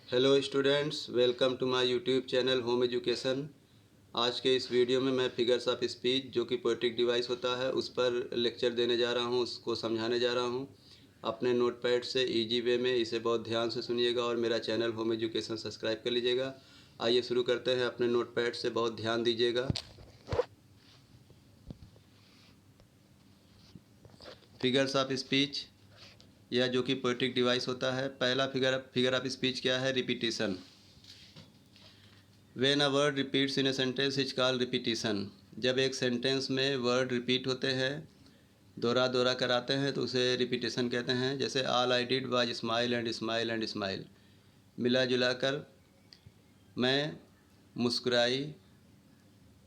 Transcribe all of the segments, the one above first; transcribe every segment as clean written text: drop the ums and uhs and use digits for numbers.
Hello students, welcome to my YouTube channel home education. आज के इस वीडियो में मैं फिगर्स ऑफ स्पीच जो कि पोएट्रिक डिवाइस होता है उस पर लेक्चर देने जा रहा हूँ, उसको समझाने जा रहा हूँ अपने नोटपैड से इजी वे में। इसे बहुत ध्यान से सुनिएगा और मेरा चैनल होम एजुकेशन सब्सक्राइब कर लीजिएगा। आइए शुरू करते हैं। अपने नोटपैड से बहुत ध्यान दीजिएगा। फिगर्स ऑफ स्पीच यह जो कि पोएट्रिक डिवाइस होता है। पहला फिगर ऑफ स्पीच क्या है? Repetition. When a word repeats in a sentence is called repetition. जब एक सेंटेंस में वर्ड रिपीट होते हैं, दोहरा दोहरा कर आते हैं, तो उसे रिपीटिशन कहते हैं। जैसे all I did was smile and smile and smile. मिला जुला कर मैं मुस्कुराई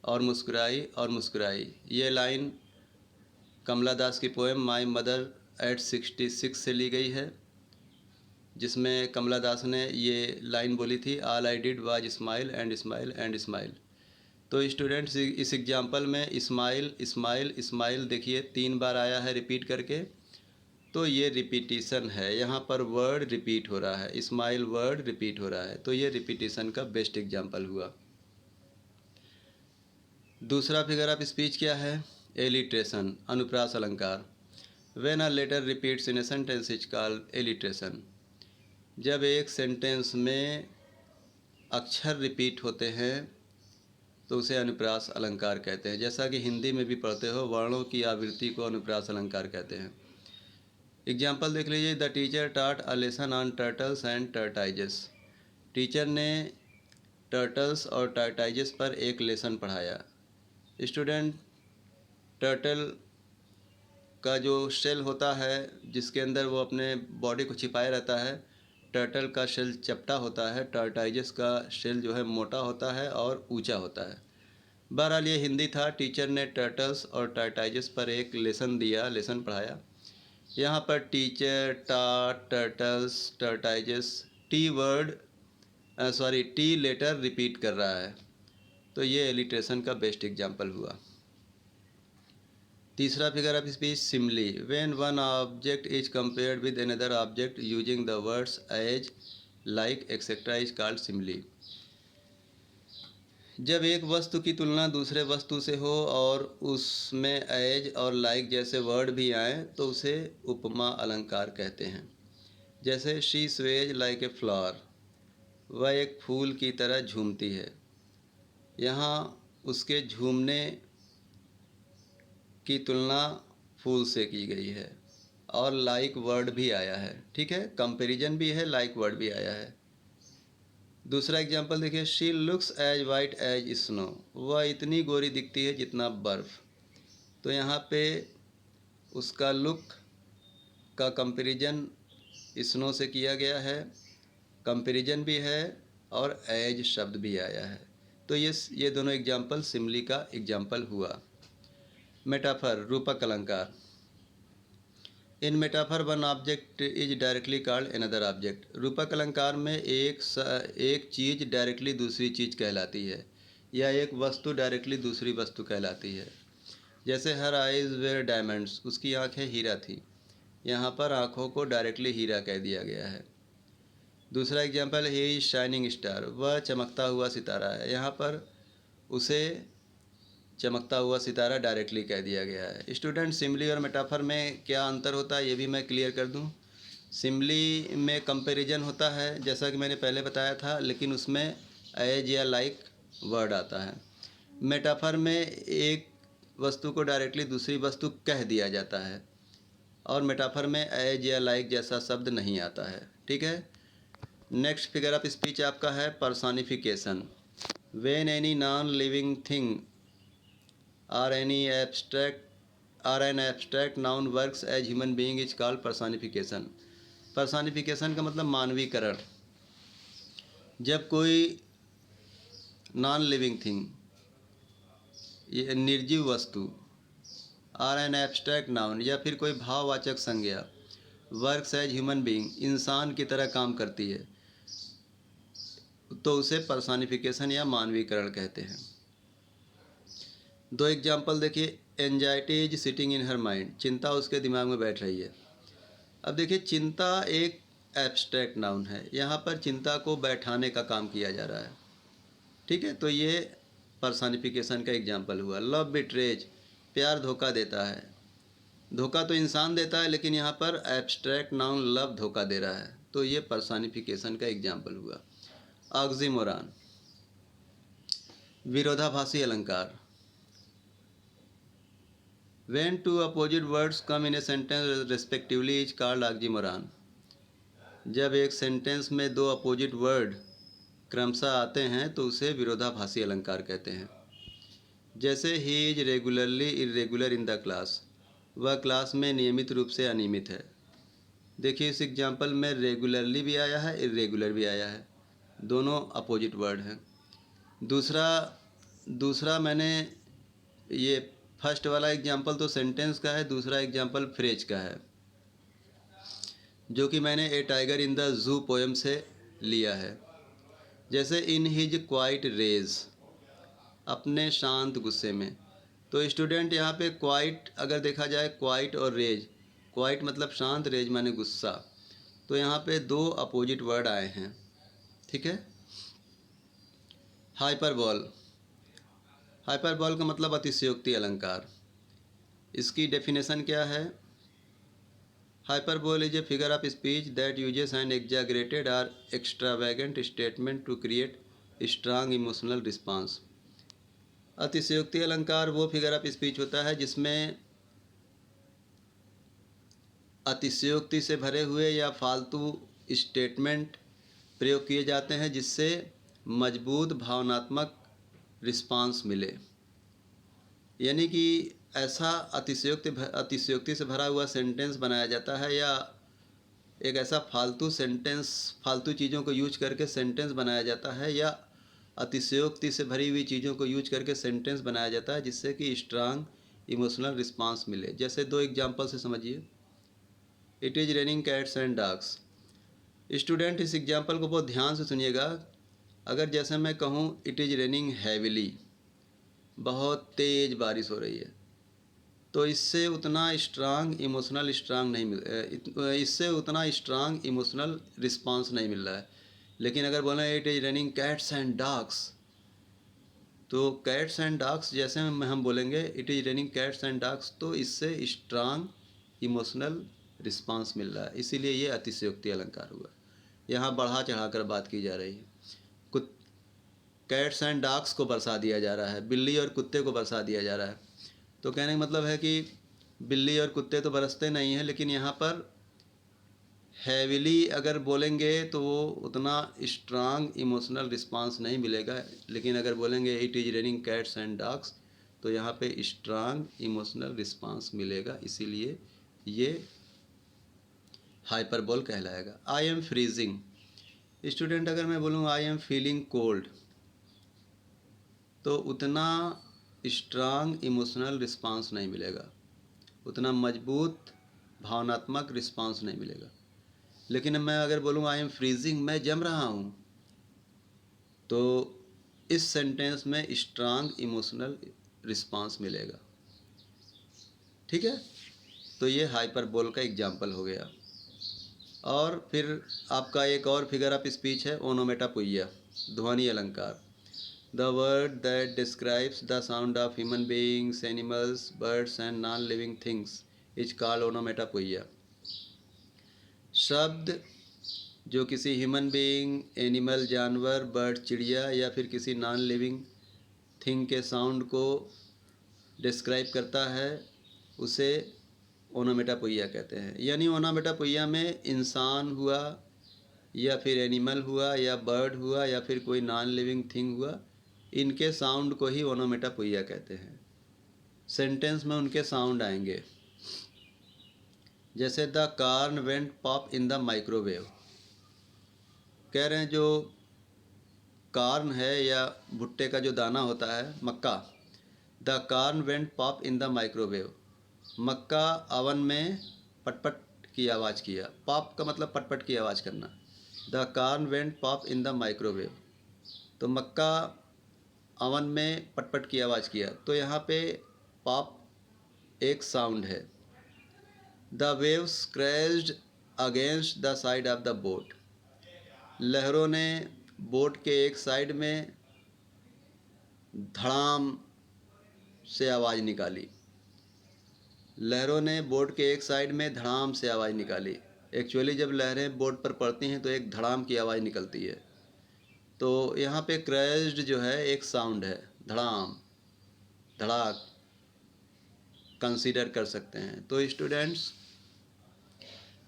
और मुस्कुराई और मुस्कुराई। ये लाइन कमला दास की पोएम माई मदर एट 66 से ली गई है, जिसमें कमला दास ने ये लाइन बोली थी, all I did was smile and smile and smile. तो स्टूडेंट्स, इस एग्जाम्पल में स्माइल स्माइल स्माइल देखिए 3 बार आया है रिपीट करके, तो ये रिपीटिशन है। यहाँ पर वर्ड रिपीट हो रहा है, स्माइल वर्ड रिपीट हो रहा है, तो ये रिपीटिशन का बेस्ट एग्जाम्पल हुआ। दूसरा फिगर ऑफ स्पीच क्या है? एलिट्रेशन, अनुप्रास अलंकार। When a letter repeats in a sentence is called alliteration. जब एक सेंटेंस में अक्षर रिपीट होते हैं तो उसे अनुप्रास अलंकार कहते हैं। जैसा कि हिंदी में भी पढ़ते हो, वर्णों की आवृत्ति को अनुप्रास अलंकार कहते हैं। एग्जाम्पल देख लीजिए। The teacher taught a lesson on turtles and tortoises. Teacher ने टर्टल्स और टर्टाइजेस पर एक लेसन पढ़ाया। स्टूडेंट, टर्टल का जो शेल होता है, जिसके अंदर वो अपने बॉडी को छिपाए रहता है, टर्टल का शेल चपटा होता है, टर्टाइजेस का शेल जो है मोटा होता है और ऊंचा होता है। बहरहाल ये हिंदी था। टीचर ने टर्टल्स और टर्टाइजेस पर एक लेसन पढ़ाया। यहाँ पर टीचर, टाट, टर्टल्स, टर्टाइजेस, टी लेटर रिपीट कर रहा है, तो ये एलिट्रेशन का बेस्ट एग्जाम्पल हुआ। तीसरा figure of speech simile. When one object is compared with another object using the words as, like, etcetera is called simile. जब एक वस्तु की तुलना दूसरे वस्तु से हो और उसमें एज और लाइक जैसे वर्ड भी आए तो उसे उपमा अलंकार कहते हैं। जैसे she Suez like a flower, वह एक फूल की तरह झूमती है। यहाँ उसके झूमने की तुलना फूल से की गई है और लाइक वर्ड भी आया है। ठीक है, कंपैरिजन भी है, लाइक वर्ड भी आया है। दूसरा एग्जाम्पल देखिए। She looks as white as snow, वह इतनी गोरी दिखती है जितना बर्फ़। तो यहाँ पे उसका लुक का कंपैरिजन स्नो से किया गया है, कंपैरिजन भी है और एज शब्द भी आया है। तो ये दोनों एग्जाम्पल सिमली का एग्जाम्पल हुआ। मेटाफर, रूपक अलंकार। In metaphor one object is directly called another object. रूपक अलंकार में एक चीज़ डायरेक्टली दूसरी चीज़ कहलाती है, या एक वस्तु डायरेक्टली दूसरी वस्तु कहलाती है। जैसे हर आइज वेयर डायमंड्स, उसकी आंखें हीरा थी। यहाँ पर आँखों को डायरेक्टली हीरा कह दिया गया है। दूसरा example, he is shining star, वह चमकता हुआ सितारा है। यहाँ पर उसे चमकता हुआ सितारा डायरेक्टली कह दिया गया है। स्टूडेंट, सिमली और मेटाफर में क्या अंतर होता है ये भी मैं क्लियर कर दूं। सिमली में कंपैरिजन होता है, जैसा कि मैंने पहले बताया था, लेकिन उसमें एज या लाइक वर्ड आता है। मेटाफर में एक वस्तु को डायरेक्टली दूसरी वस्तु कह दिया जाता है और मेटाफर में एज या लाइक जैसा शब्द नहीं आता है। ठीक है। नेक्स्ट फिगर ऑफ स्पीच आपका है personification. When any non living thing or an abstract noun works as human being is called personification। Personification का मतलब मानवीकरण। जब कोई नॉन लिविंग थिंग, ये निर्जीव वस्तु, और एन एब्स्ट्रैक्ट नाउन या फिर कोई भाववाचक संज्ञा, वर्क्स एज ह्यूमन बीइंग, इंसान की तरह काम करती है, तो उसे पर्सोनिफिकेशन या मानवीकरण कहते हैं। दो एग्जाम्पल देखिए। Anxiety is sitting in her mind, चिंता उसके दिमाग में बैठ रही है। अब देखिए, चिंता एक एब्स्ट्रैक्ट नाउन है, यहाँ पर चिंता को बैठाने का काम किया जा रहा है। ठीक है, तो ये पर्सनिफिकेशन का एग्जाम्पल हुआ। लव बिट्रेज, प्यार धोखा देता है। धोखा तो इंसान देता है, लेकिन यहाँ पर एब्स्ट्रैक्ट नाउन लव धोखा दे रहा है, तो ये पर्सनिफिकेशन का एग्जाम्पल हुआ। ऑक्सीमोरॉन, विरोधाभासी अलंकार। When two opposite words come in a sentence respectively is called oxymoron. जब एक सेंटेंस में दो अपोजिट वर्ड क्रमशः आते हैं तो उसे विरोधाभासी अलंकार कहते हैं। जैसे he is regularly irregular in the class, वह क्लास में नियमित रूप से अनियमित है। देखिए इस एग्जाम्पल में रेगुलरली भी आया है, इरेगुलर भी आया है, दोनों अपोजिट वर्ड हैं। दूसरा मैंने ये फर्स्ट वाला एग्जाम्पल तो सेंटेंस का है, दूसरा एग्जाम्पल फ्रेज का है, जो कि मैंने a tiger in the zoo poem से लिया है। जैसे इन हिज क्वाइट रेज, अपने शांत गुस्से में। तो स्टूडेंट यहाँ पे क्वाइट अगर देखा जाए, क्वाइट और रेज, क्वाइट मतलब शांत, रेज माने गुस्सा, तो यहाँ पे दो अपोजिट वर्ड आए हैं। ठीक है। हाइपरबॉल, हाइपरबॉल का मतलब अतिशयोक्ति अलंकार। इसकी डेफिनेशन क्या है? Hyperbole is a figure of speech that uses an exaggerated और extravagant statement to create strong emotional response. अतिशयोक्ति अलंकार वो फिगर ऑफ स्पीच होता है जिसमें अतिशयोक्ति से भरे हुए या फालतू स्टेटमेंट प्रयोग किए जाते हैं जिससे मजबूत भावनात्मक रिस्पांस मिले। यानी कि ऐसा अतिशयोक्ति से भरा हुआ सेंटेंस बनाया जाता है, या एक ऐसा फालतू चीज़ों को यूज करके सेंटेंस बनाया जाता है, या अतिशयोक्ति से भरी हुई चीज़ों को यूज करके सेंटेंस बनाया जाता है जिससे कि स्ट्रांग इमोशनल रिस्पांस मिले। जैसे दो एग्जांपल से समझिए। It is raining cats and dogs. Student इस एग्जांपल को बहुत ध्यान से सुनिएगा। अगर जैसे मैं कहूँ इट इज़ रेनिंग हैविली, बहुत तेज़ बारिश हो रही है, तो इससे उतना स्ट्रांग इमोशनल रिस्पांस नहीं मिल रहा है। लेकिन अगर बोलें it is running cats and dogs, तो कैट्स एंड डॉग्स जैसे हम बोलेंगे it is running cats and dogs, तो इससे स्ट्रांग इमोशनल रिस्पांस मिल रहा है। इसीलिए ये अतिशयोक्ति अलंकार हुआ। यहाँ बढ़ा चढ़ाकर बात की जा रही है। कैट्स एंड डॉग्स को बरसा दिया जा रहा है, बिल्ली और कुत्ते को बरसा दिया जा रहा है। तो कहने का मतलब है कि बिल्ली और कुत्ते तो बरसते नहीं हैं, लेकिन यहाँ पर हैविली अगर बोलेंगे तो वो उतना स्ट्रांग इमोशनल रिस्पांस नहीं मिलेगा। लेकिन अगर बोलेंगे it is raining cats and dogs, तो यहाँ पे स्ट्रांग इमोशनल रिस्पांस मिलेगा। इसीलिए ये हाइपरबोल कहलाएगा। I am freezing. स्टूडेंट अगर मैं बोलूँ आई एम फीलिंग कोल्ड, तो उतना स्ट्रांग इमोशनल रिस्पांस नहीं मिलेगा, उतना मजबूत भावनात्मक रिस्पांस नहीं मिलेगा। लेकिन मैं अगर बोलूँ आई एम फ्रीजिंग, मैं जम रहा हूँ, तो इस सेंटेंस में स्ट्रांग इमोशनल रिस्पांस मिलेगा। ठीक है। तो ये हाइपरबोल का एग्जाम्पल हो गया। और फिर आपका एक और फिगर ऑफ स्पीच है ओनोमेटोपोइया, ध्वनि अलंकार। The word that describes the sound of human beings, animals, birds and non-living things is called onomatopoeia. शब्द जो किसी ह्यूमन बीइंग, एनिमल जानवर, बर्ड चिड़िया या फिर किसी नॉन लिविंग थिंग के साउंड को डिस्क्राइब करता है, उसे ओनोमेटोपोइया कहते हैं। यानी ओनोमेटोपोइया में इंसान हुआ या फिर एनिमल हुआ या बर्ड हुआ या फिर कोई नॉन लिविंग थिंग हुआ, इनके साउंड को ही ओनोमेटोपोइया कहते हैं। सेंटेंस में उनके साउंड आएंगे। जैसे the corn went pop in the microwave. कह रहे हैं जो कार्न है या भुट्टे का जो दाना होता है, मक्का, the corn went pop in the microwave. मक्का अवन में पटपट की आवाज़ किया। पॉप का मतलब पटपट की आवाज़ करना। The corn went pop in the microwave, तो मक्का अवन में पटपट की आवाज़ किया। तो यहाँ पे पॉप एक साउंड है। The waves crashed against the side of the boat. लहरों ने बोट के एक साइड में धड़ाम से आवाज़ निकाली। लहरों ने बोट के एक साइड में धड़ाम से आवाज़ निकाली। एक्चुअली जब लहरें बोट पर पड़ती हैं तो एक धड़ाम की आवाज़ निकलती है। तो यहाँ पे क्रैश्ड जो है एक साउंड है, धड़ाम, धड़ाक कंसीडर कर सकते हैं। तो स्टूडेंट्स,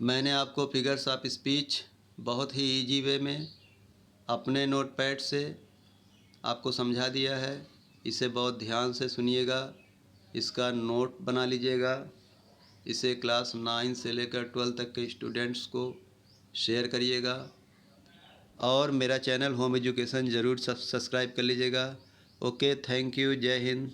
मैंने आपको फिगर्स ऑफ स्पीच बहुत ही इजी वे में अपने नोटपैड से आपको समझा दिया है। इसे बहुत ध्यान से सुनिएगा, इसका नोट बना लीजिएगा, इसे क्लास 9 से लेकर 12 तक के स्टूडेंट्स को शेयर करिएगा और मेरा चैनल होम एजुकेशन ज़रूर सब्सक्राइब कर लीजिएगा। ओके, थैंक यू, जय हिंद।